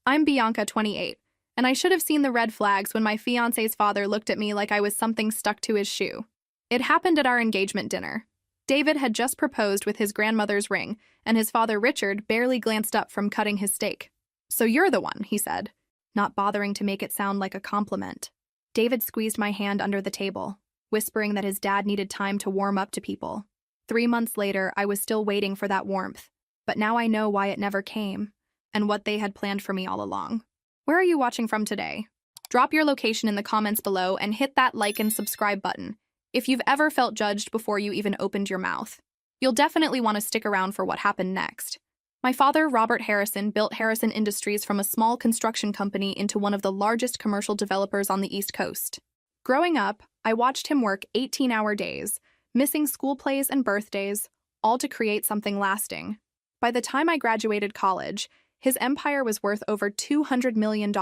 I'm Bianca, 28, and I should have seen the red flags when my fiancé's father looked at me like I was something stuck to his shoe. It happened at our engagement dinner. David had just proposed with his grandmother's ring, and his father Richard barely glanced up from cutting his steak. "So you're the one," he said, not bothering to make it sound like a compliment. David squeezed my hand under the table, whispering that his dad needed time to warm up to people. 3 months later, I was still waiting for that warmth, but now I know why it never came, and what they had planned for me all along. Where are you watching from today? Drop your location in the comments below and hit that like and subscribe button if you've ever felt judged before you even opened your mouth. You'll definitely want to stick around for what happened next. My father, Robert Harrison, built Harrison Industries from a small construction company into one of the largest commercial developers on the East Coast. Growing up, I watched him work 18-hour days, missing school plays and birthdays, all to create something lasting. By the time I graduated college, his empire was worth over $200 million.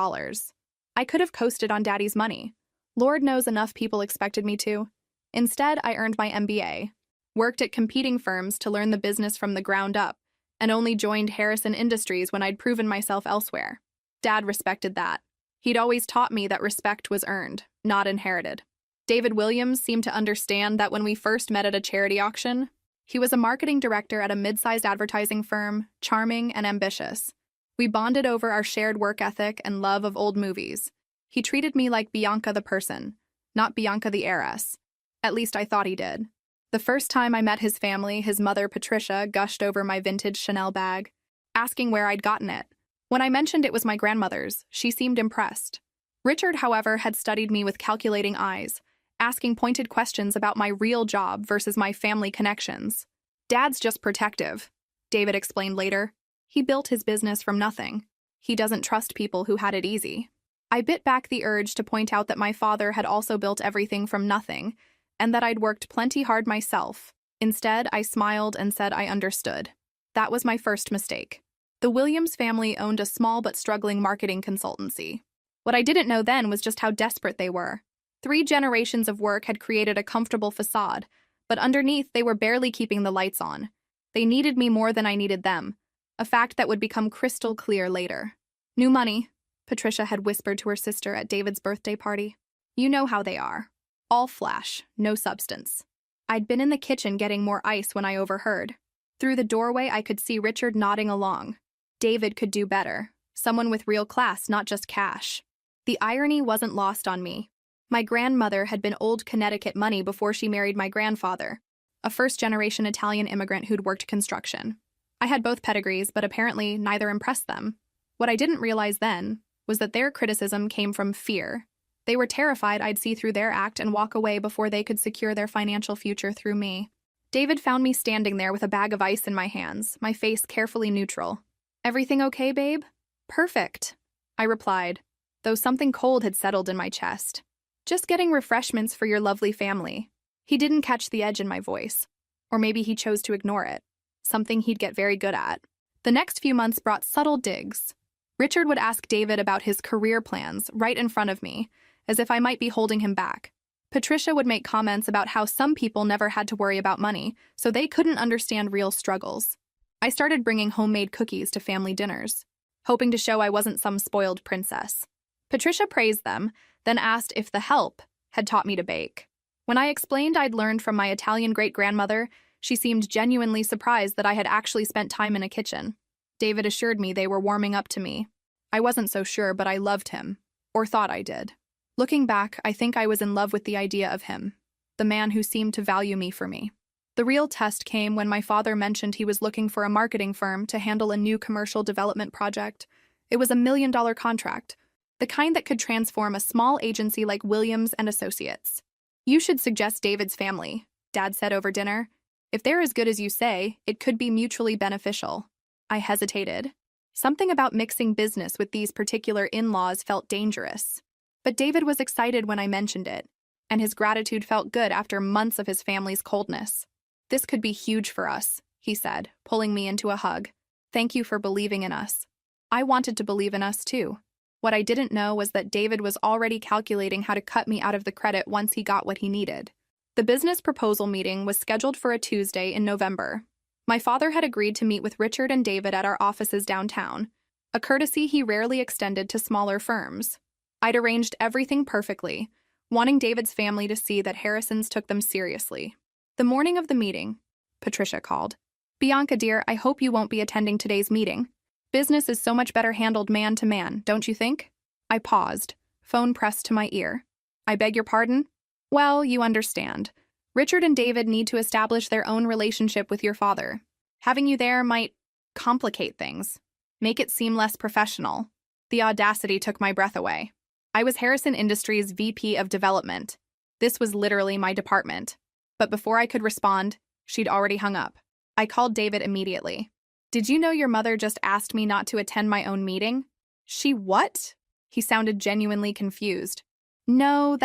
I could have coasted on Daddy's money. Lord knows enough people expected me to. Instead, I earned my MBA, worked at competing firms to learn the business from the ground up, and only joined Harrison Industries when I'd proven myself elsewhere. Dad respected that. He'd always taught me that respect was earned, not inherited. David Williams seemed to understand that when we first met at a charity auction. He was a marketing director at a mid-sized advertising firm, charming and ambitious. We bonded over our shared work ethic and love of old movies. He treated me like Bianca the person, not Bianca the heiress. At least I thought he did. The first time I met his family, his mother, Patricia, gushed over my vintage Chanel bag, asking where I'd gotten it. When I mentioned it was my grandmother's, she seemed impressed. Richard, however, had studied me with calculating eyes, asking pointed questions about my real job versus my family connections. "Dad's just protective," David explained later. "He built his business from nothing. He doesn't trust people who had it easy." I bit back the urge to point out that my father had also built everything from nothing, and that I'd worked plenty hard myself. Instead, I smiled and said I understood. That was my first mistake. The Williams family owned a small but struggling marketing consultancy. What I didn't know then was just how desperate they were. 3 generations of work had created a comfortable facade, but underneath they were barely keeping the lights on. They needed me more than I needed them, a fact that would become crystal clear later. "New money," Patricia had whispered to her sister at David's birthday party. "You know how they are. All flash, no substance." I'd been in the kitchen getting more ice when I overheard. Through the doorway, I could see Richard nodding along. David could do better. Someone with real class, not just cash. The irony wasn't lost on me. My grandmother had been old Connecticut money before she married my grandfather, a first-generation Italian immigrant who'd worked construction. I had both pedigrees, but apparently neither impressed them. What I didn't realize then was that their criticism came from fear. They were terrified I'd see through their act and walk away before they could secure their financial future through me. David found me standing there with a bag of ice in my hands, my face carefully neutral. "Everything okay, babe?" "Perfect," I replied, though something cold had settled in my chest. "Just getting refreshments for your lovely family." He didn't catch the edge in my voice. Or maybe he chose to ignore it, something he'd get very good at. The next few months brought subtle digs. Richard would ask David about his career plans right in front of me, as if I might be holding him back. Patricia would make comments about how some people never had to worry about money, so they couldn't understand real struggles. I started bringing homemade cookies to family dinners, hoping to show I wasn't some spoiled princess. Patricia praised them, then asked if the help had taught me to bake. When I explained I'd learned from my Italian great-grandmother, she seemed genuinely surprised that I had actually spent time in a kitchen. David assured me they were warming up to me. I wasn't so sure, but I loved him, or thought I did. Looking back, I think I was in love with the idea of him, the man who seemed to value me for me. The real test came when my father mentioned he was looking for a marketing firm to handle a new commercial development project. It was $1 million contract, the kind that could transform a small agency like Williams and Associates. "You should suggest David's family," Dad said over dinner. "If they're as good as you say, it could be mutually beneficial." I hesitated. Something about mixing business with these particular in-laws felt dangerous. But David was excited when I mentioned it, and his gratitude felt good after months of his family's coldness. "This could be huge for us," he said, pulling me into a hug. "Thank you for believing in us." I wanted to believe in us too. What I didn't know was that David was already calculating how to cut me out of the credit once he got what he needed. The business proposal meeting was scheduled for a Tuesday in November. My father had agreed to meet with Richard and David at our offices downtown. a courtesy he rarely extended to smaller firms. I'd arranged everything perfectly, wanting David's family to see that Harrisons took them seriously. The morning of the meeting, Patricia called. "Bianca, dear, I hope you won't be attending today's meeting. Business is so much better handled man to man, don't you think?" I paused, phone pressed to my ear. "I beg your pardon?" "Well, you understand. Richard and David need to establish their own relationship with your father. Having you there might complicate things, make it seem less professional." The audacity took my breath away. I was Harrison Industries' VP of Development. This was literally my department. But before I could respond, she'd already hung up. I called David immediately. "Did you know your mother just asked me not to attend my own meeting?" "She what?" He sounded genuinely confused. "No,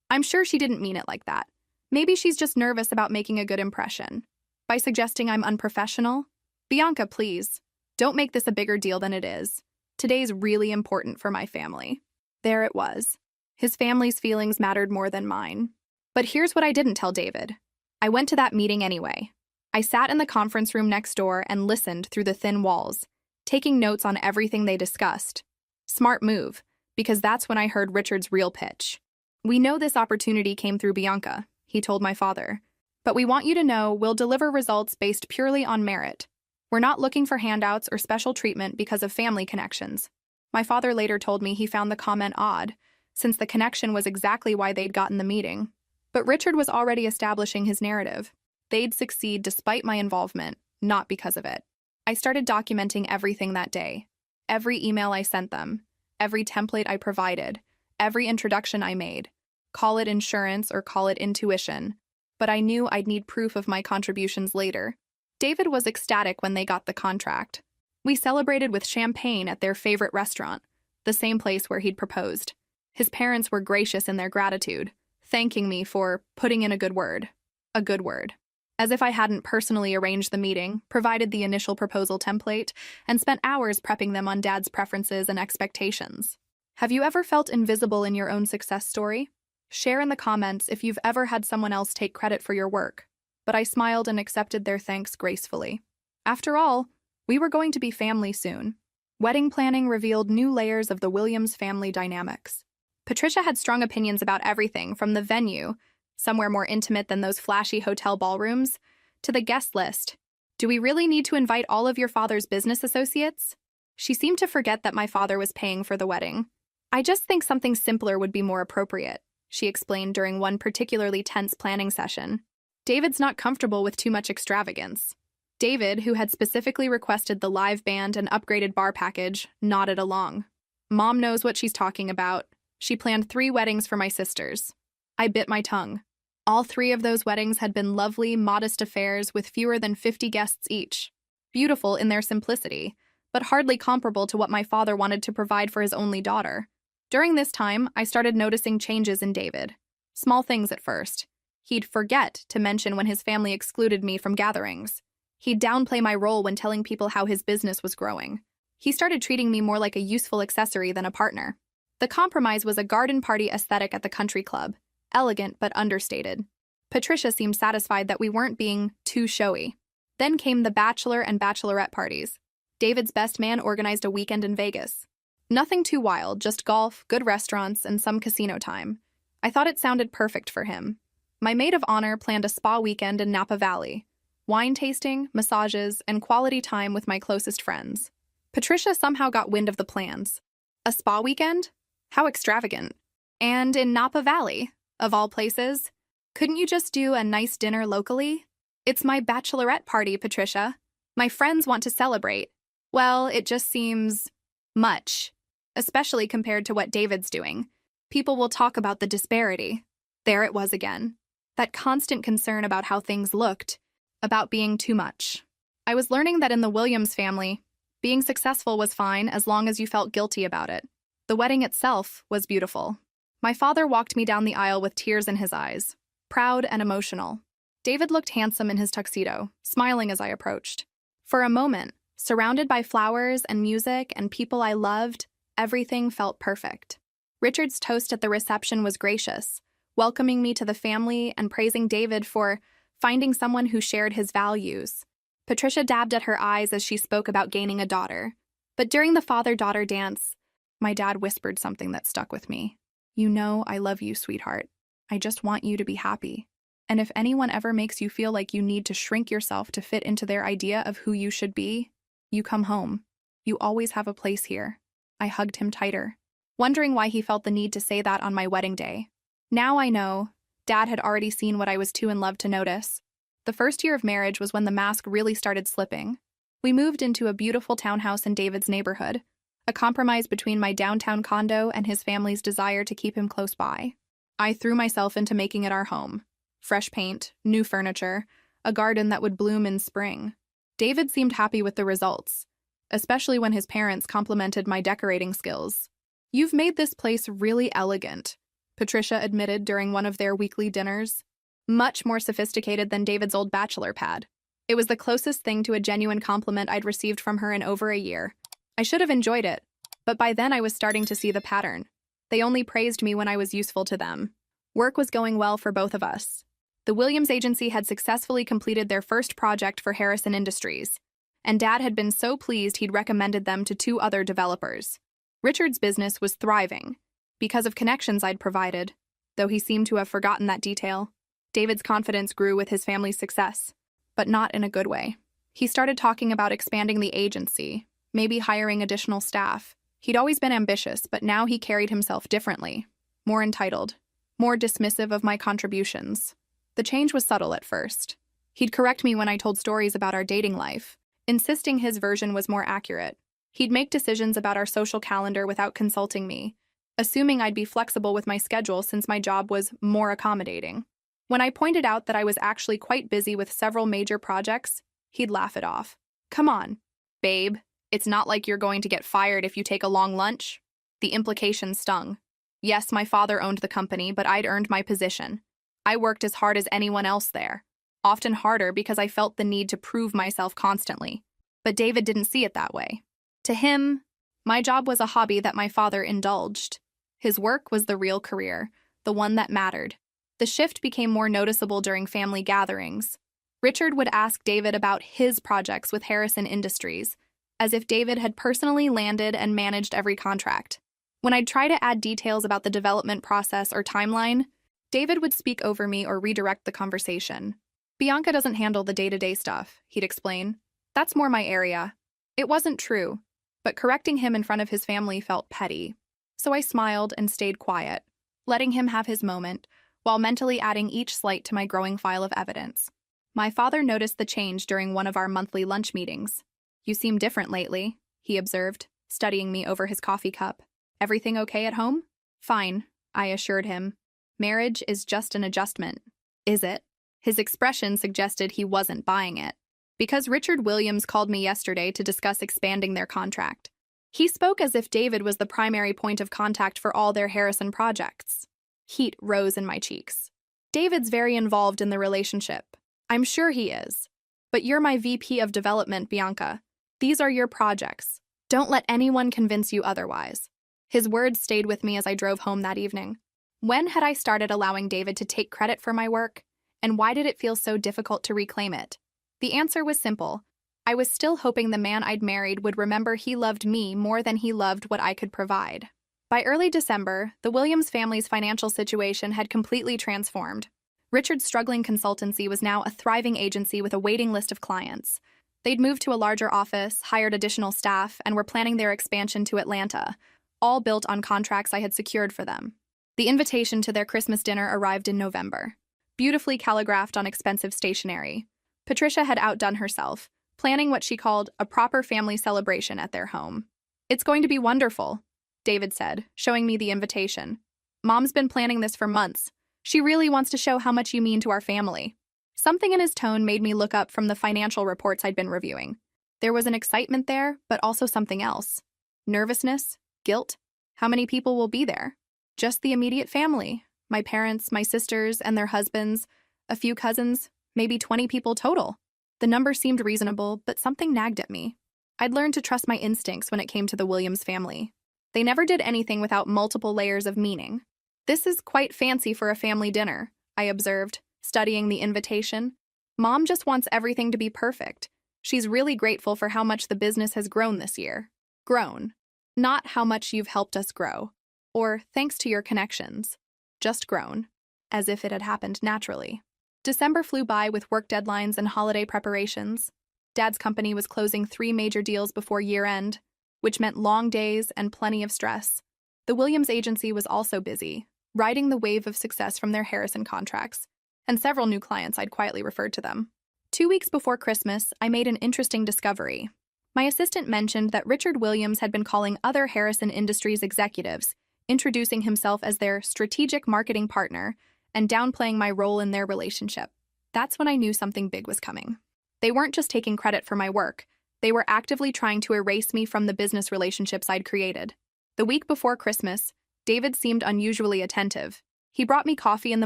I'm sure she didn't mean it like that. Maybe she's just nervous about making a good impression. By suggesting I'm unprofessional? Bianca, please, don't make this a bigger deal than it is. Today's really important for my family." There it was. His family's feelings mattered more than mine. But here's what I didn't tell David. I went to that meeting anyway. I sat in the conference room next door and listened through the thin walls, taking notes on everything they discussed. Smart move, because that's when I heard Richard's real pitch. "We know this opportunity came through Bianca," he told my father. "But we want you to know we'll deliver results based purely on merit. We're not looking for handouts or special treatment because of family connections." My father later told me he found the comment odd, since the connection was exactly why they'd gotten the meeting. But Richard was already establishing his narrative. They'd succeed despite my involvement, not because of it. I started documenting everything that day. Every email I sent them, every template I provided, every introduction I made. Call it insurance or call it intuition. But I knew I'd need proof of my contributions later. David was ecstatic when they got the contract. We celebrated with champagne at their favorite restaurant, the same place where he'd proposed. His parents were gracious in their gratitude, thanking me for putting in a good word. A good word. As if I hadn't personally arranged the meeting, provided the initial proposal template, and spent hours prepping them on Dad's preferences and expectations. Have you ever felt invisible in your own success story? Share in the comments if you've ever had someone else take credit for your work. But I smiled and accepted their thanks gracefully. After all, we were going to be family soon. Wedding planning revealed new layers of the Williams family dynamics. Patricia had strong opinions about everything from the venue, somewhere more intimate than those flashy hotel ballrooms, to the guest list. "Do we really need to invite all of your father's business associates?" She seemed to forget that my father was paying for the wedding. "I just think something simpler would be more appropriate," she explained during one particularly tense planning session. "David's not comfortable with too much extravagance." David, who had specifically requested the live band and upgraded bar package, nodded along. "Mom knows what she's talking about. She planned 3 weddings for my sisters." I bit my tongue. All 3 of those weddings had been lovely, modest affairs with fewer than 50 guests each. Beautiful in their simplicity, but hardly comparable to what my father wanted to provide for his only daughter. During this time, I started noticing changes in David. Small things at first. He'd forget to mention when his family excluded me from gatherings. He'd downplay my role when telling people how his business was growing. He started treating me more like a useful accessory than a partner. The compromise was a garden party aesthetic at the country club, elegant but understated. Patricia seemed satisfied that we weren't being too showy. Then came the bachelor and bachelorette parties. David's best man organized a weekend in Vegas. Nothing too wild, just golf, good restaurants, and some casino time. I thought it sounded perfect for him. My maid of honor planned a spa weekend in Napa Valley. Wine tasting, massages, and quality time with my closest friends. Patricia somehow got wind of the plans. A spa weekend? How extravagant. And in Napa Valley, of all places. Couldn't you just do a nice dinner locally? It's my bachelorette party, Patricia. My friends want to celebrate. Well, it just seems much, especially compared to what David's doing. People will talk about the disparity. There it was again. That constant concern about how things looked, about being too much. I was learning that in the Williams family, being successful was fine as long as you felt guilty about it. The wedding itself was beautiful. My father walked me down the aisle with tears in his eyes, proud and emotional. David looked handsome in his tuxedo, smiling as I approached. For a moment, surrounded by flowers and music and people I loved, everything felt perfect. Richard's toast at the reception was gracious, welcoming me to the family and praising David for finding someone who shared his values. Patricia dabbed at her eyes as she spoke about gaining a daughter. But during the father-daughter dance, my dad whispered something that stuck with me. "You know I love you, sweetheart. I just want you to be happy. And if anyone ever makes you feel like you need to shrink yourself to fit into their idea of who you should be, you come home. You always have a place here." I hugged him tighter, wondering why he felt the need to say that on my wedding day. Now I know, Dad had already seen what I was too in love to notice. The first year of marriage was when the mask really started slipping. We moved into a beautiful townhouse in David's neighborhood, a compromise between my downtown condo and his family's desire to keep him close by. I threw myself into making it our home. Fresh paint, new furniture, a garden that would bloom in spring. David seemed happy with the results, especially when his parents complimented my decorating skills. "You've made this place really elegant," Patricia admitted during one of their weekly dinners. Much more sophisticated than David's old bachelor pad. It was the closest thing to a genuine compliment I'd received from her in over a year. I should have enjoyed it, but by then I was starting to see the pattern. They only praised me when I was useful to them. Work was going well for both of us. The Williams agency had successfully completed their first project for Harrison Industries, and Dad had been so pleased he'd recommended them to 2 other developers. Richard's business was thriving, because of connections I'd provided, though he seemed to have forgotten that detail. David's confidence grew with his family's success, but not in a good way. He started talking about expanding the agency, maybe hiring additional staff. He'd always been ambitious, but now he carried himself differently, more entitled, more dismissive of my contributions. The change was subtle at first. He'd correct me when I told stories about our dating life, insisting his version was more accurate. He'd make decisions about our social calendar without consulting me, assuming I'd be flexible with my schedule since my job was more accommodating. When I pointed out that I was actually quite busy with several major projects, he'd laugh it off. "Come on, babe. It's not like you're going to get fired if you take a long lunch." The implication stung. Yes, my father owned the company, but I'd earned my position. I worked as hard as anyone else there, often harder because I felt the need to prove myself constantly. But David didn't see it that way. To him, my job was a hobby that my father indulged. His work was the real career, the one that mattered. The shift became more noticeable during family gatherings. Richard would ask David about his projects with Harrison Industries, as if David had personally landed and managed every contract. When I'd try to add details about the development process or timeline, David would speak over me or redirect the conversation. "Bianca doesn't handle the day-to-day stuff," he'd explain. "That's more my area." It wasn't true, but correcting him in front of his family felt petty. So I smiled and stayed quiet, letting him have his moment, while mentally adding each slight to my growing file of evidence. My father noticed the change during one of our monthly lunch meetings. "You seem different lately," he observed, studying me over his coffee cup. "Everything okay at home?" "Fine," I assured him. "Marriage is just an adjustment." "Is it?" His expression suggested he wasn't buying it. "Because Richard Williams called me yesterday to discuss expanding their contract." He spoke as if David was the primary point of contact for all their Harrison projects. Heat rose in my cheeks. "David's very involved in the relationship. I'm sure he is. But you're my VP of development, Bianca. These are your projects. Don't let anyone convince you otherwise." His words stayed with me as I drove home that evening. When had I started allowing David to take credit for my work, and why did it feel so difficult to reclaim it? The answer was simple. I was still hoping the man I'd married would remember he loved me more than he loved what I could provide. By early December, the Williams family's financial situation had completely transformed. Richard's struggling consultancy was now a thriving agency with a waiting list of clients. They'd moved to a larger office, hired additional staff, and were planning their expansion to Atlanta, all built on contracts I had secured for them. The invitation to their Christmas dinner arrived in November, beautifully calligraphed on expensive stationery. Patricia had outdone herself, planning what she called a proper family celebration at their home. "It's going to be wonderful," David said, showing me the invitation. "Mom's been planning this for months. She really wants to show how much you mean to our family." Something in his tone made me look up from the financial reports I'd been reviewing. There was an excitement there, but also something else. Nervousness, guilt. How many people will be there? Just the immediate family. My parents, my sisters, and their husbands, a few cousins, maybe 20 people total. The number seemed reasonable, but something nagged at me. I'd learned to trust my instincts when it came to the Williams family. They never did anything without multiple layers of meaning. "This is quite fancy for a family dinner," I observed, studying the invitation. "Mom just wants everything to be perfect. She's really grateful for how much the business has grown this year." Grown. Not how much you've helped us grow, or thanks to your connections. Just grown, as if it had happened naturally. December flew by with work deadlines and holiday preparations. Dad's company was closing 3 major deals before year-end, which meant long days and plenty of stress. The Williams agency was also busy, riding the wave of success from their Harrison contracts, and several new clients I'd quietly referred to them. 2 weeks before Christmas, I made an interesting discovery. My assistant mentioned that Richard Williams had been calling other Harrison Industries executives, introducing himself as their strategic marketing partner, and downplaying my role in their relationship. That's when I knew something big was coming. They weren't just taking credit for my work, they were actively trying to erase me from the business relationships I'd created. The week before Christmas, David seemed unusually attentive. He brought me coffee in the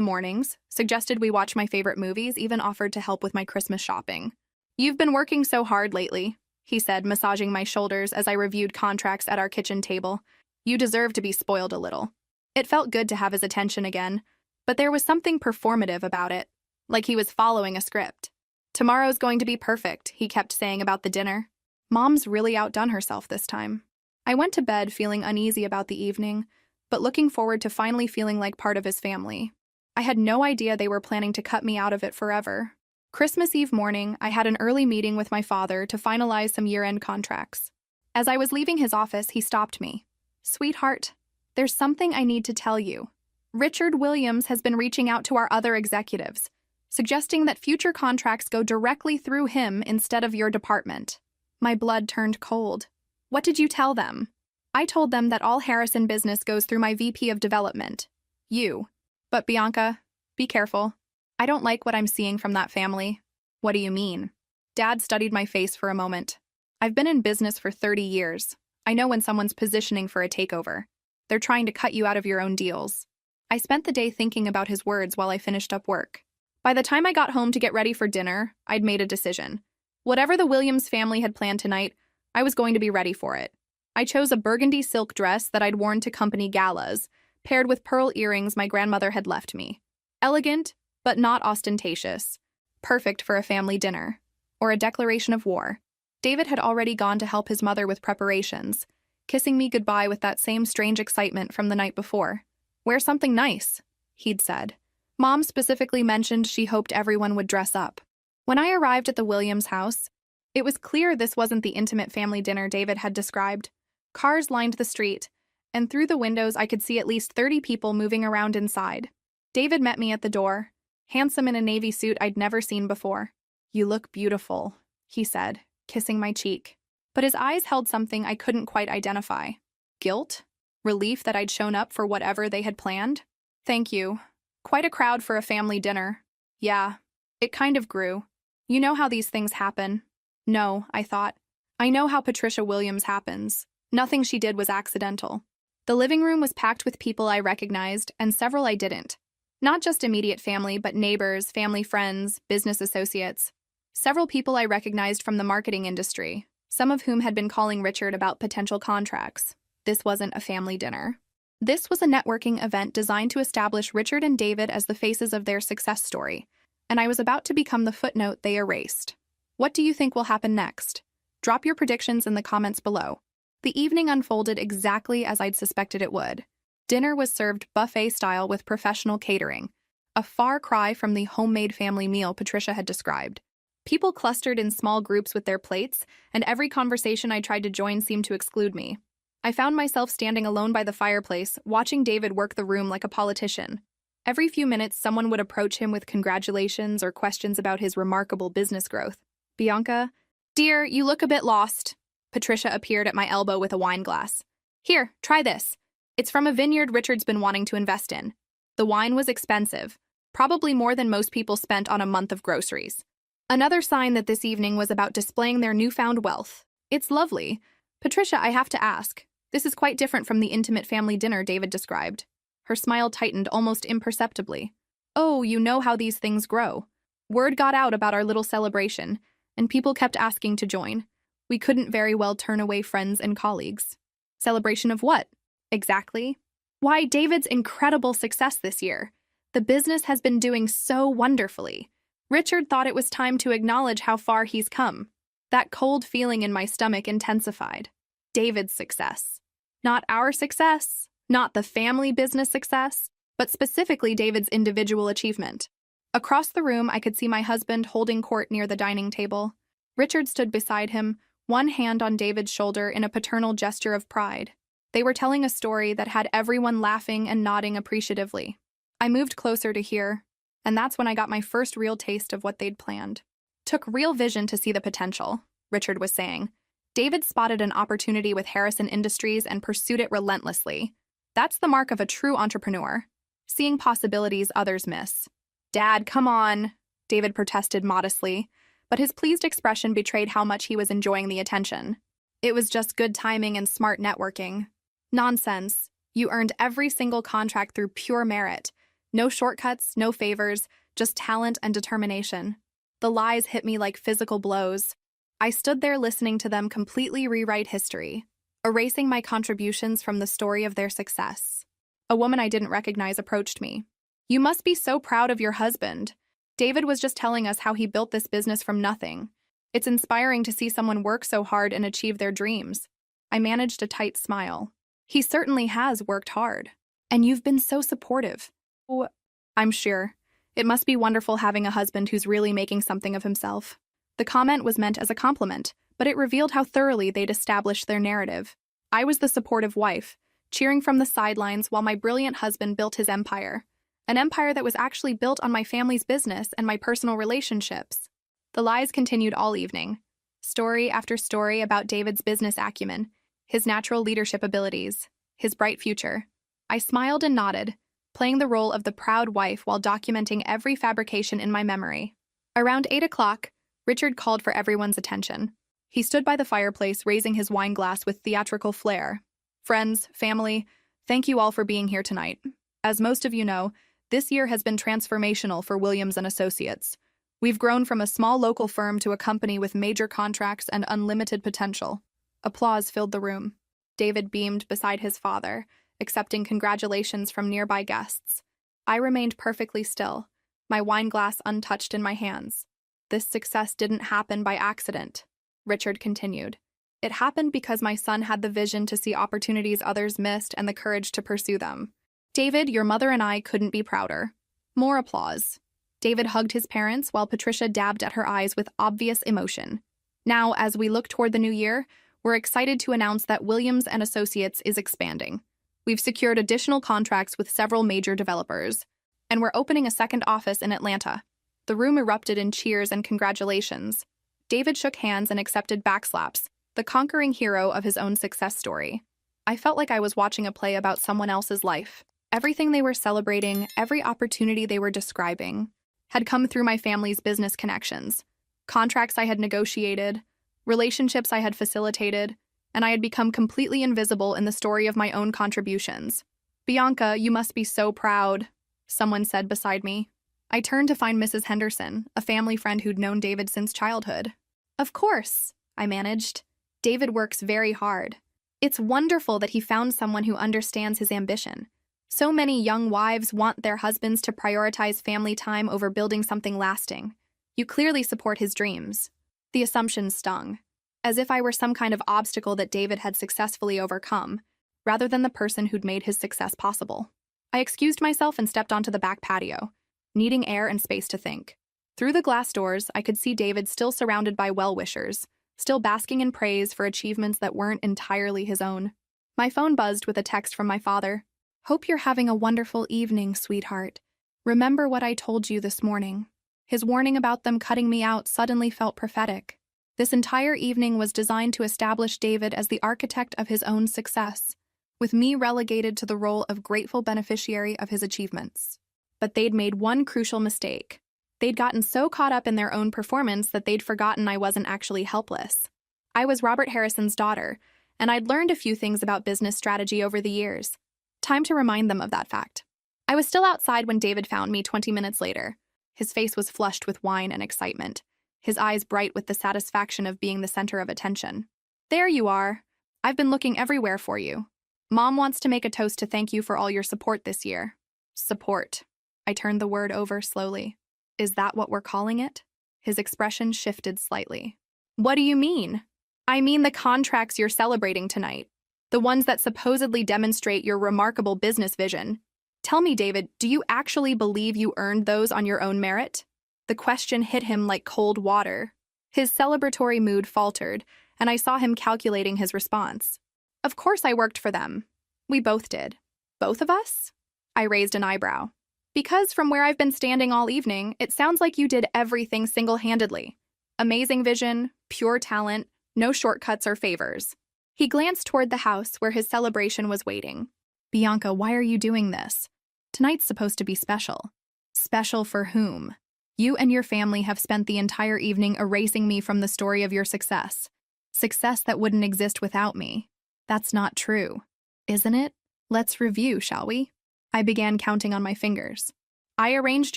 mornings, suggested we watch my favorite movies, even offered to help with my Christmas shopping. "You've been working so hard lately," he said, massaging my shoulders as I reviewed contracts at our kitchen table. "You deserve to be spoiled a little." It felt good to have his attention again, but there was something performative about it, like he was following a script. "Tomorrow's going to be perfect," he kept saying about the dinner. Mom's really outdone herself this time. I went to bed feeling uneasy about the evening, but looking forward to finally feeling like part of his family. I had no idea they were planning to cut me out of it forever. Christmas Eve morning, I had an early meeting with my father to finalize some year-end contracts. As I was leaving his office, he stopped me. "Sweetheart, there's something I need to tell you. Richard Williams has been reaching out to our other executives, suggesting that future contracts go directly through him instead of your department." My blood turned cold. "What did you tell them?" "I told them that all Harrison business goes through my VP of development. You. But Bianca, be careful. I don't like what I'm seeing from that family." "What do you mean?" Dad studied my face for a moment. "I've been in business for 30 years. I know when someone's positioning for a takeover. They're trying to cut you out of your own deals." I spent the day thinking about his words while I finished up work. By the time I got home to get ready for dinner, I'd made a decision. Whatever the Williams family had planned tonight, I was going to be ready for it. I chose a burgundy silk dress that I'd worn to company galas, paired with pearl earrings my grandmother had left me. Elegant, but not ostentatious. Perfect for a family dinner. Or a declaration of war. David had already gone to help his mother with preparations, kissing me goodbye with that same strange excitement from the night before. "Wear something nice," he'd said. Mom specifically mentioned she hoped everyone would dress up. When I arrived at the Williams house, it was clear this wasn't the intimate family dinner David had described. Cars lined the street, and through the windows I could see at least 30 people moving around inside. David met me at the door, handsome in a navy suit I'd never seen before. "You look beautiful," he said, kissing my cheek. But his eyes held something I couldn't quite identify. Guilt? Relief that I'd shown up for whatever they had planned? "Thank you. Quite a crowd for a family dinner." "Yeah, it kind of grew. You know how these things happen." "No," I thought. "I know how Patricia Williams happens. Nothing she did was accidental." The living room was packed with people I recognized and several I didn't. Not just immediate family, but neighbors, family friends, business associates. Several people I recognized from the marketing industry, some of whom had been calling Richard about potential contracts. This wasn't a family dinner. This was a networking event designed to establish Richard and David as the faces of their success story, and I was about to become the footnote they erased. What do you think will happen next? Drop your predictions in the comments below. The evening unfolded exactly as I'd suspected it would. Dinner was served buffet-style with professional catering, a far cry from the homemade family meal Patricia had described. People clustered in small groups with their plates, and every conversation I tried to join seemed to exclude me. I found myself standing alone by the fireplace, watching David work the room like a politician. Every few minutes, someone would approach him with congratulations or questions about his remarkable business growth. "Bianca, dear, you look a bit lost." Patricia appeared at my elbow with a wine glass. "Here, try this. It's from a vineyard Richard's been wanting to invest in." The wine was expensive, probably more than most people spent on a month of groceries. Another sign that this evening was about displaying their newfound wealth. "It's lovely. Patricia, I have to ask. This is quite different from the intimate family dinner David described." Her smile tightened almost imperceptibly. "Oh, you know how these things grow. Word got out about our little celebration, and people kept asking to join. We couldn't very well turn away friends and colleagues." "Celebration of what? Exactly?" "Why, David's incredible success this year. The business has been doing so wonderfully. Richard thought it was time to acknowledge how far he's come." That cold feeling in my stomach intensified. David's success. Not our success, not the family business success, but specifically David's individual achievement. Across the room, I could see my husband holding court near the dining table. Richard stood beside him, one hand on David's shoulder in a paternal gesture of pride. They were telling a story that had everyone laughing and nodding appreciatively. I moved closer to hear, and that's when I got my first real taste of what they'd planned. Took real vision to see the potential, Richard was saying. David spotted an opportunity with Harrison Industries and pursued it relentlessly. That's the mark of a true entrepreneur, seeing possibilities others miss. Dad, come on, David protested modestly, but his pleased expression betrayed how much he was enjoying the attention. It was just good timing and smart networking. Nonsense. You earned every single contract through pure merit. No shortcuts, no favors, just talent and determination. The lies hit me like physical blows. I stood there listening to them completely rewrite history, erasing my contributions from the story of their success. A woman I didn't recognize approached me. You must be so proud of your husband. David was just telling us how he built this business from nothing. It's inspiring to see someone work so hard and achieve their dreams. I managed a tight smile. He certainly has worked hard. And you've been so supportive. Oh, I'm sure. It must be wonderful having a husband who's really making something of himself. The comment was meant as a compliment, but it revealed how thoroughly they'd established their narrative. I was the supportive wife, cheering from the sidelines while my brilliant husband built his empire. An empire that was actually built on my family's business and my personal relationships. The lies continued all evening. Story after story about David's business acumen, his natural leadership abilities, his bright future. I smiled and nodded, playing the role of the proud wife while documenting every fabrication in my memory. Around 8 o'clock, Richard called for everyone's attention. He stood by the fireplace, raising his wine glass with theatrical flair. Friends, family, thank you all for being here tonight. As most of you know, this year has been transformational for Williams & Associates. We've grown from a small local firm to a company with major contracts and unlimited potential. Applause filled the room. David beamed beside his father, accepting congratulations from nearby guests. I remained perfectly still, my wine glass untouched in my hands. This success didn't happen by accident, Richard continued. It happened because my son had the vision to see opportunities others missed and the courage to pursue them. David, your mother and I couldn't be prouder. More applause. David hugged his parents while Patricia dabbed at her eyes with obvious emotion. Now, as we look toward the new year, we're excited to announce that Williams & Associates is expanding. We've secured additional contracts with several major developers, and we're opening a second office in Atlanta. The room erupted in cheers and congratulations. David shook hands and accepted backslaps, the conquering hero of his own success story. I felt like I was watching a play about someone else's life. Everything they were celebrating, every opportunity they were describing, had come through my family's business connections. Contracts I had negotiated, relationships I had facilitated, and I had become completely invisible in the story of my own contributions. Bianca, you must be so proud, someone said beside me. I turned to find Mrs. Henderson, a family friend who'd known David since childhood. Of course, I managed. David works very hard. It's wonderful that he found someone who understands his ambition. So many young wives want their husbands to prioritize family time over building something lasting. You clearly support his dreams. The assumption stung, as if I were some kind of obstacle that David had successfully overcome, rather than the person who'd made his success possible. I excused myself and stepped onto the back patio, needing air and space to think. Through the glass doors, I could see David still surrounded by well-wishers, still basking in praise for achievements that weren't entirely his own. My phone buzzed with a text from my father. Hope you're having a wonderful evening, sweetheart. Remember what I told you this morning. His warning about them cutting me out suddenly felt prophetic. This entire evening was designed to establish David as the architect of his own success, with me relegated to the role of grateful beneficiary of his achievements. But they'd made one crucial mistake. They'd gotten so caught up in their own performance that they'd forgotten I wasn't actually helpless. I was Robert Harrison's daughter, and I'd learned a few things about business strategy over the years. Time to remind them of that fact. I was still outside when David found me 20 minutes later. His face was flushed with wine and excitement, his eyes bright with the satisfaction of being the center of attention. There you are. I've been looking everywhere for you. Mom wants to make a toast to thank you for all your support this year. Support. I turned the word over slowly. Is that what we're calling it? His expression shifted slightly. What do you mean? I mean the contracts you're celebrating tonight. The ones that supposedly demonstrate your remarkable business vision. Tell me, David, do you actually believe you earned those on your own merit? The question hit him like cold water. His celebratory mood faltered, and I saw him calculating his response. Of course I worked for them. We both did. Both of us? I raised an eyebrow. Because from where I've been standing all evening, it sounds like you did everything single-handedly. Amazing vision, pure talent, no shortcuts or favors. He glanced toward the house where his celebration was waiting. Bianca, why are you doing this? Tonight's supposed to be special. Special for whom? You and your family have spent the entire evening erasing me from the story of your success. Success that wouldn't exist without me. That's not true, isn't it? Let's review, shall we? I began counting on my fingers. I arranged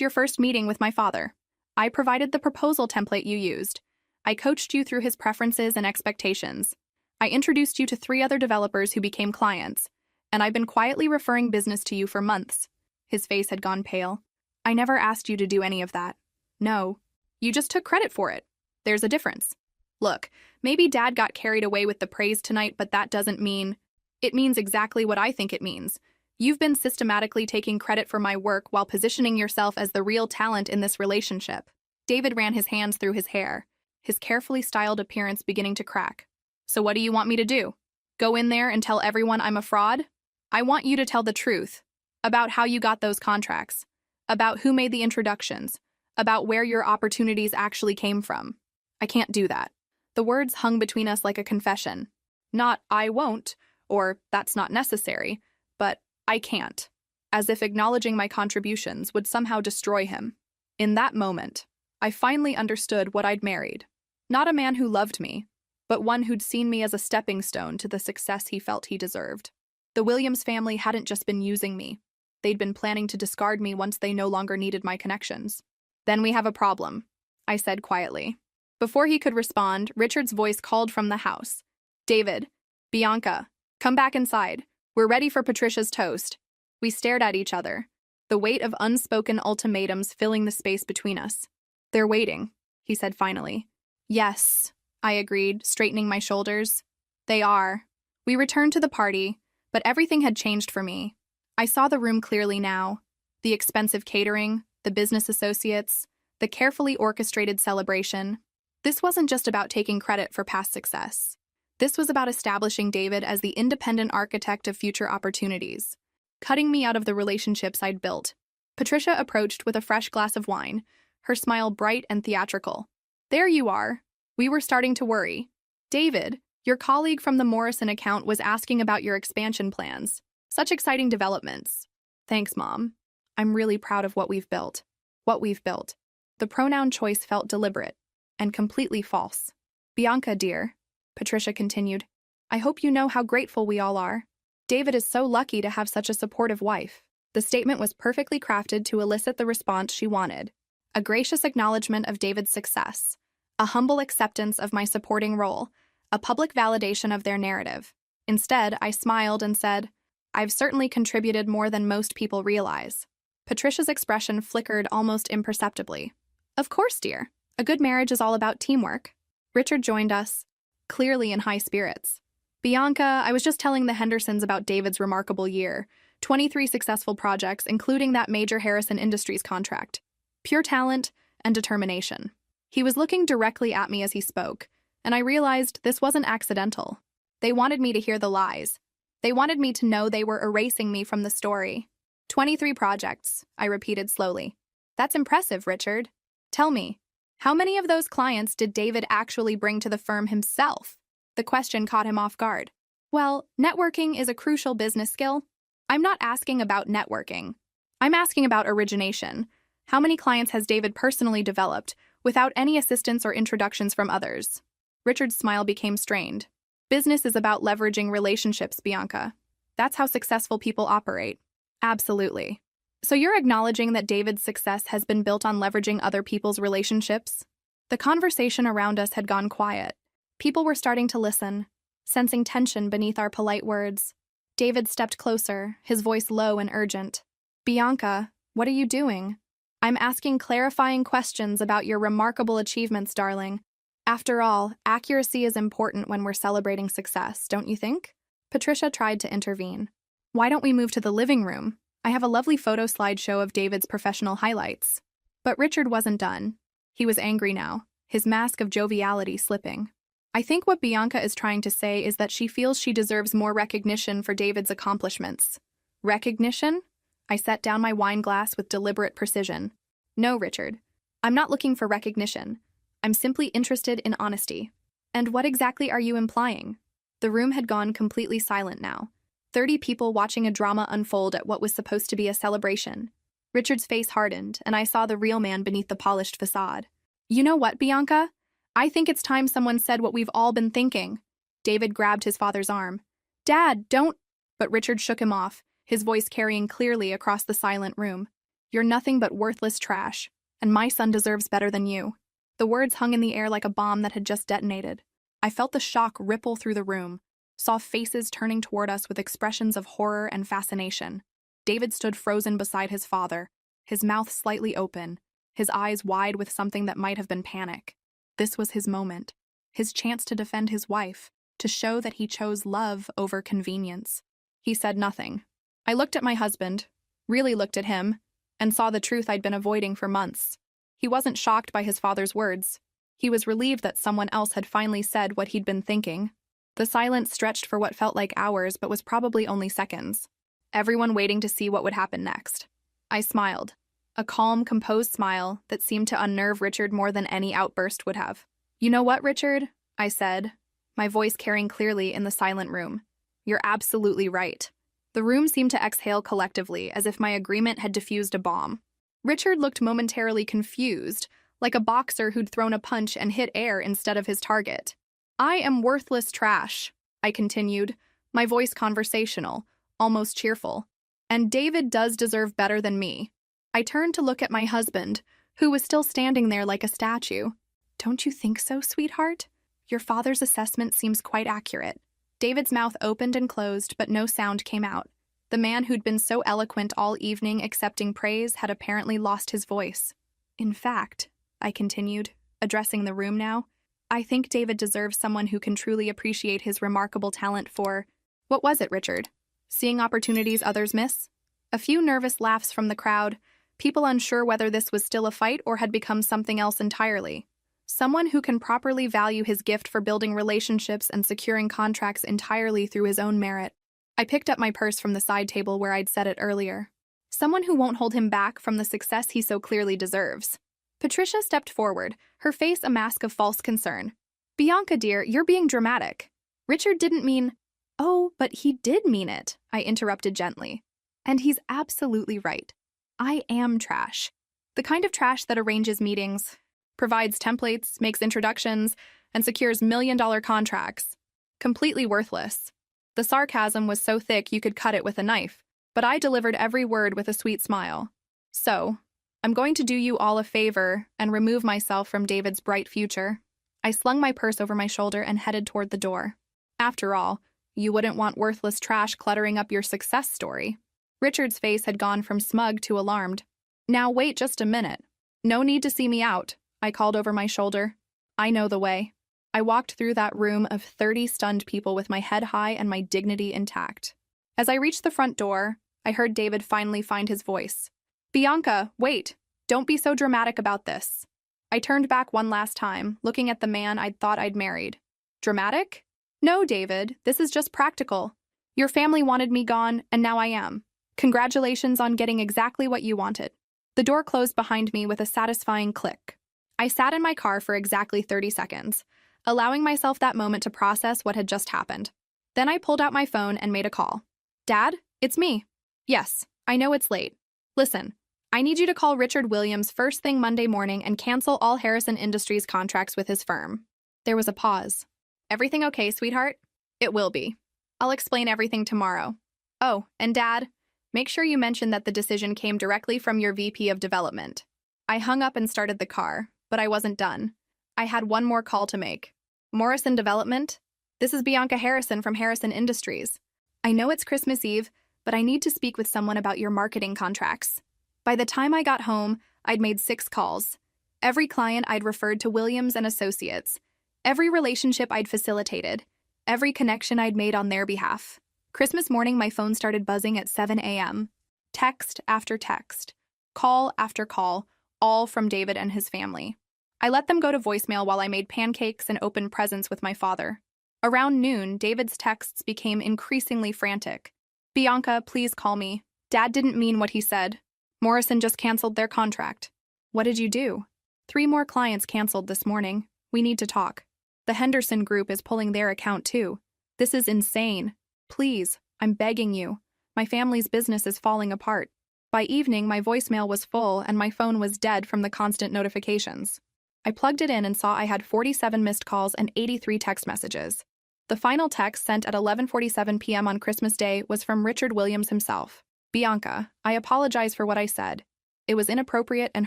your first meeting with my father. I provided the proposal template you used. I coached you through his preferences and expectations. I introduced you to 3 other developers who became clients, and I've been quietly referring business to you for months. His face had gone pale. I never asked you to do any of that. No, you just took credit for it. There's a difference. Look, maybe Dad got carried away with the praise tonight, but that doesn't mean... It means exactly what I think it means. You've been systematically taking credit for my work while positioning yourself as the real talent in this relationship. David ran his hands through his hair, his carefully styled appearance beginning to crack. So what do you want me to do? Go in there and tell everyone I'm a fraud? I want you to tell the truth about how you got those contracts, about who made the introductions, about where your opportunities actually came from. I can't do that. The words hung between us like a confession. Not, I won't, or that's not necessary, but I can't, as if acknowledging my contributions would somehow destroy him. In that moment, I finally understood what I'd married. Not a man who loved me, but one who'd seen me as a stepping stone to the success he felt he deserved. The Williams family hadn't just been using me. They'd been planning to discard me once they no longer needed my connections. Then we have a problem, I said quietly. Before he could respond, Richard's voice called from the house. David, Bianca, come back inside. We're ready for Patricia's toast. We stared at each other, the weight of unspoken ultimatums filling the space between us. They're waiting, he said finally. Yes, I agreed, straightening my shoulders. They are. We returned to the party, but everything had changed for me. I saw the room clearly now. The expensive catering, the business associates, the carefully orchestrated celebration. This wasn't just about taking credit for past success. This was about establishing David as the independent architect of future opportunities, cutting me out of the relationships I'd built. Patricia approached with a fresh glass of wine, her smile bright and theatrical. There you are. We were starting to worry. David, your colleague from the Morrison account was asking about your expansion plans. Such exciting developments. Thanks, Mom. I'm really proud of what we've built. What we've built. The pronoun choice felt deliberate and completely false. Bianca, dear, Patricia continued, I hope you know how grateful we all are. David is so lucky to have such a supportive wife. The statement was perfectly crafted to elicit the response she wanted. A gracious acknowledgement of David's success, a humble acceptance of my supporting role, a public validation of their narrative. Instead, I smiled and said, I've certainly contributed more than most people realize. Patricia's expression flickered almost imperceptibly. Of course, dear. A good marriage is all about teamwork. Richard joined us, clearly in high spirits. Bianca, I was just telling the Hendersons about David's remarkable year. 23 successful projects, including that major Harrison Industries contract. Pure talent and determination. He was looking directly at me as he spoke, and I realized this wasn't accidental. They wanted me to hear the lies. They wanted me to know they were erasing me from the story. 23 projects, I repeated slowly. That's impressive, Richard. Tell me, how many of those clients did David actually bring to the firm himself? The question caught him off guard. Well, networking is a crucial business skill. I'm not asking about networking. I'm asking about origination. How many clients has David personally developed without any assistance or introductions from others? Richard's smile became strained. Business is about leveraging relationships, Bianca. That's how successful people operate. Absolutely. So you're acknowledging that David's success has been built on leveraging other people's relationships? The conversation around us had gone quiet. People were starting to listen, sensing tension beneath our polite words. David stepped closer, his voice low and urgent. Bianca, what are you doing? I'm asking clarifying questions about your remarkable achievements, darling. After all, accuracy is important when we're celebrating success, don't you think? Patricia tried to intervene. Why don't we move to the living room? I have a lovely photo slideshow of David's professional highlights. But Richard wasn't done. He was angry now, his mask of joviality slipping. I think what Bianca is trying to say is that she feels she deserves more recognition for David's accomplishments. Recognition? I set down my wine glass with deliberate precision. No, Richard. I'm not looking for recognition. I'm simply interested in honesty. And what exactly are you implying? The room had gone completely silent now. 30 people watching a drama unfold at what was supposed to be a celebration. Richard's face hardened, and I saw the real man beneath the polished facade. You know what, Bianca? I think it's time someone said what we've all been thinking. David grabbed his father's arm. Dad, don't... But Richard shook him off, his voice carrying clearly across the silent room. You're nothing but worthless trash, and my son deserves better than you. The words hung in the air like a bomb that had just detonated. I felt the shock ripple through the room, saw faces turning toward us with expressions of horror and fascination. David stood frozen beside his father, his mouth slightly open, his eyes wide with something that might have been panic. This was his moment, his chance to defend his wife, to show that he chose love over convenience. He said nothing. I looked at my husband, really looked at him, and saw the truth I'd been avoiding for months. He wasn't shocked by his father's words. He was relieved that someone else had finally said what he'd been thinking. The silence stretched for what felt like hours but was probably only seconds. Everyone waiting to see what would happen next. I smiled, a calm, composed smile that seemed to unnerve Richard more than any outburst would have. You know what, Richard? I said, my voice carrying clearly in the silent room. You're absolutely right. The room seemed to exhale collectively, as if my agreement had diffused a bomb. Richard looked momentarily confused, like a boxer who'd thrown a punch and hit air instead of his target. I am worthless trash, I continued, my voice conversational, almost cheerful. And David does deserve better than me. I turned to look at my husband, who was still standing there like a statue. Don't you think so, sweetheart? Your father's assessment seems quite accurate. David's mouth opened and closed, but no sound came out. The man who'd been so eloquent all evening accepting praise had apparently lost his voice. In fact, I continued, addressing the room now, I think David deserves someone who can truly appreciate his remarkable talent for... What was it, Richard? Seeing opportunities others miss? A few nervous laughs from the crowd, people unsure whether this was still a fight or had become something else entirely. Someone who can properly value his gift for building relationships and securing contracts entirely through his own merit. I picked up my purse from the side table where I'd set it earlier. Someone who won't hold him back from the success he so clearly deserves. Patricia stepped forward, her face a mask of false concern. Bianca, dear, you're being dramatic. Richard didn't mean... Oh, but he did mean it, I interrupted gently. And he's absolutely right. I am trash. The kind of trash that arranges meetings, provides templates, makes introductions, and secures million-dollar contracts. Completely worthless. The sarcasm was so thick you could cut it with a knife, but I delivered every word with a sweet smile. So, I'm going to do you all a favor and remove myself from David's bright future. I slung my purse over my shoulder and headed toward the door. After all, you wouldn't want worthless trash cluttering up your success story. Richard's face had gone from smug to alarmed. Now wait just a minute. No need to see me out, I called over my shoulder. I know the way. I walked through that room of 30 stunned people with my head high and my dignity intact. As I reached the front door, I heard David finally find his voice. Bianca, wait. Don't be so dramatic about this. I turned back one last time, looking at the man I'd thought I'd married. Dramatic? No, David, this is just practical. Your family wanted me gone, and now I am. Congratulations on getting exactly what you wanted. The door closed behind me with a satisfying click. I sat in my car for exactly 30 seconds, allowing myself that moment to process what had just happened. Then I pulled out my phone and made a call. Dad, it's me. Yes, I know it's late. Listen, I need you to call Richard Williams first thing Monday morning and cancel all Harrison Industries contracts with his firm. There was a pause. Everything okay, sweetheart? It will be. I'll explain everything tomorrow. Oh, and Dad, make sure you mention that the decision came directly from your VP of development. I hung up and started the car, but I wasn't done. I had one more call to make. Morrison Development? This is Bianca Harrison from Harrison Industries. I know it's Christmas Eve, but I need to speak with someone about your marketing contracts. By the time I got home, I'd made 6 calls. Every client I'd referred to Williams and Associates, Every relationship I'd facilitated, every connection I'd made on their behalf. Christmas morning, my phone started buzzing at 7 a.m. Text after text, call after call, all from David and his family. I let them go to voicemail while I made pancakes and opened presents with my father. Around noon, David's texts became increasingly frantic. Bianca, please call me. Dad didn't mean what he said. Morrison just canceled their contract. What did you do? 3 more clients canceled this morning. We need to talk. The Henderson Group is pulling their account too. This is insane. Please, I'm begging you. My family's business is falling apart. By evening, my voicemail was full and my phone was dead from the constant notifications. I plugged it in and saw I had 47 missed calls and 83 text messages. The final text sent at 11:47 p.m. on Christmas Day was from Richard Williams himself. Bianca, I apologize for what I said. It was inappropriate and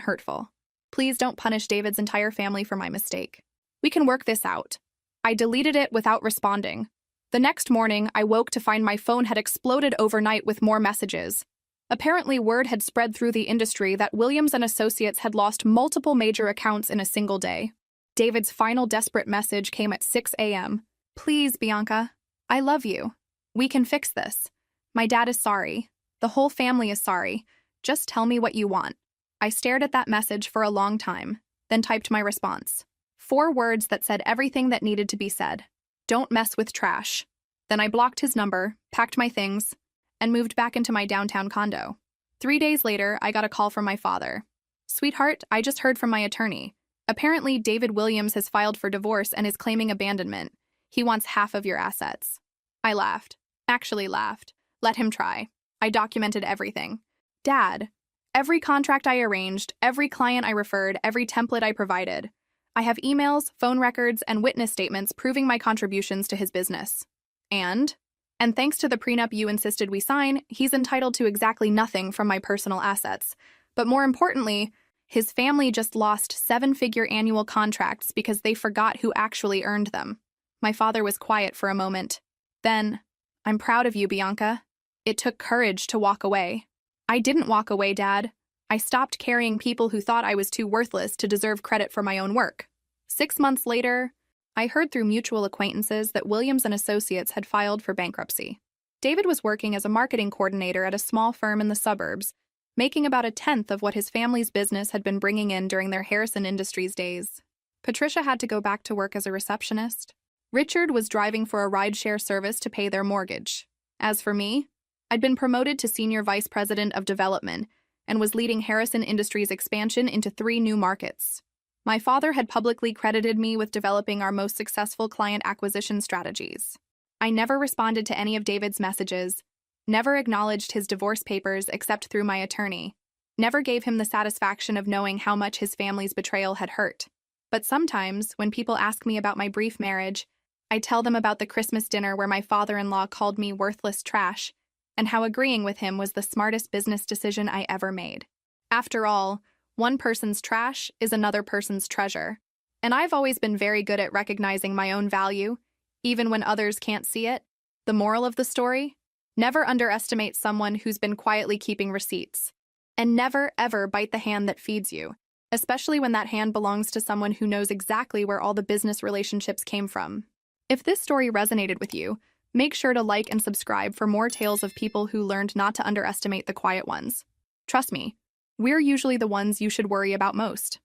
hurtful. Please don't punish David's entire family for my mistake. We can work this out. I deleted it without responding. The next morning, I woke to find my phone had exploded overnight with more messages. Apparently, word had spread through the industry that Williams and Associates had lost multiple major accounts in a single day. David's final desperate message came at 6 a.m. Please, Bianca. I love you. We can fix this. My dad is sorry. The whole family is sorry. Just tell me what you want. I stared at that message for a long time, then typed my response. 4 words that said everything that needed to be said. Don't mess with trash. Then I blocked his number, packed my things, and moved back into my downtown condo. 3 days later, I got a call from my father. Sweetheart, I just heard from my attorney. Apparently, David Williams has filed for divorce and is claiming abandonment. He wants half of your assets. I laughed. Actually laughed. Let him try. I documented everything. Dad, every contract I arranged, every client I referred, every template I provided. I have emails, phone records, and witness statements proving my contributions to his business. And thanks to the prenup you insisted we sign, he's entitled to exactly nothing from my personal assets. But more importantly, his family just lost 7-figure annual contracts because they forgot who actually earned them. My father was quiet for a moment. Then, I'm proud of you, Bianca. It took courage to walk away. I didn't walk away, Dad. I stopped carrying people who thought I was too worthless to deserve credit for my own work. 6 months later, I heard through mutual acquaintances that Williams and Associates had filed for bankruptcy. David was working as a marketing coordinator at a small firm in the suburbs, making about 1/10 of what his family's business had been bringing in during their Harrison Industries days. Patricia had to go back to work as a receptionist. Richard was driving for a rideshare service to pay their mortgage. As for me, I'd been promoted to Senior Vice President of Development and was leading Harrison Industries' expansion into 3 new markets. My father had publicly credited me with developing our most successful client acquisition strategies. I never responded to any of David's messages, never acknowledged his divorce papers except through my attorney, never gave him the satisfaction of knowing how much his family's betrayal had hurt. But sometimes, when people ask me about my brief marriage, I tell them about the Christmas dinner where my father-in-law called me worthless trash, and how agreeing with him was the smartest business decision I ever made. After all, one person's trash is another person's treasure, and I've always been very good at recognizing my own value, even when others can't see it. The moral of the story? Never underestimate someone who's been quietly keeping receipts. And never, ever bite the hand that feeds you, especially when that hand belongs to someone who knows exactly where all the business relationships came from. If this story resonated with you, make sure to like and subscribe for more tales of people who learned not to underestimate the quiet ones. Trust me, we're usually the ones you should worry about most.